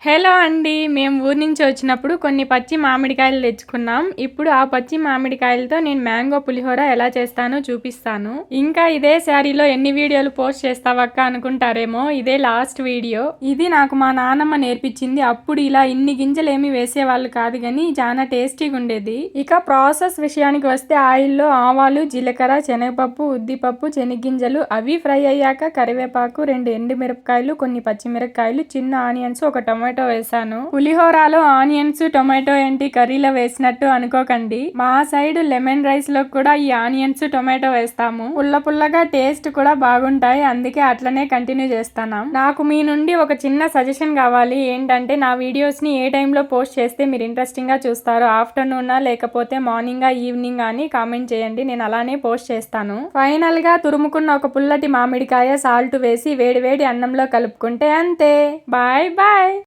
Hello అండి. మేము ఊరు నుంచి వచ్చినప్పుడు కొన్ని పచ్చి మామిడికాయలు తెచ్చుకున్నాం. ఇప్పుడు ఆ పచ్చి మామిడికాయలతో నేను మ్యాంగో పులిహోర ఎలా చేస్తానో చూపిస్తాను. ఇంకా ఇదే శారీలో ఎన్ని వీడియోలు పోస్ట్ చేస్తావక్క అనుకుంటారేమో, ఇదే లాస్ట్ వీడియో. ఇది నాకు మా నాన్నమ్మ నేర్పించింది. అప్పుడు ఇలా ఇన్ని గింజలు ఏమి వేసేవాళ్ళు కాదు కానీ చాలా టేస్టీగా ఉండేది. ఇక ప్రాసెస్ విషయానికి వస్తే ఆయిల్లో ఆవాలు, జీలకర్ర, శనగపప్పు, ఉద్దిపప్పు, శనగింజలు అవి ఫ్రై అయ్యాక కరివేపాకు, 2 ఎండుమిరపకాయలు, కొన్ని పచ్చిమిరపకాయలు, చిన్న ఆనియన్స్, ఒక టొమాటో వేసాను. పులిహోరలో ఆనియన్స్, టొమాటో ఏంటి కర్రీలో వేసినట్టు అనుకోకండి. మా సైడ్ లెమన్ రైస్ లో కూడా ఈ ఆనియన్స్, టొమాటో వేస్తాము. పుల్ల పుల్లగా టేస్ట్ కూడా బాగుంటాయి. అందుకే అట్లనే కంటిన్యూ చేస్తాను. నాకు మీ నుండి ఒక చిన్న సజెషన్ కావాలి. ఏంటంటే నా వీడియోస్ ని ఏ టైంలో పోస్ట్ చేస్తే మీరు ఇంట్రెస్టింగ్ గా చూస్తారు, ఆఫ్టర్నూన్ లేకపోతే మార్నింగ్ ఈవినింగ్ అని కామెంట్ చేయండి. నేను అలానే పోస్ట్ చేస్తాను. ఫైనల్ గా తురుముకున్న ఒక పుల్లటి మామిడికాయ సాల్ట్ వేసి వేడి వేడి అన్నంలో కలుపుకుంటే అంతే. Bye bye.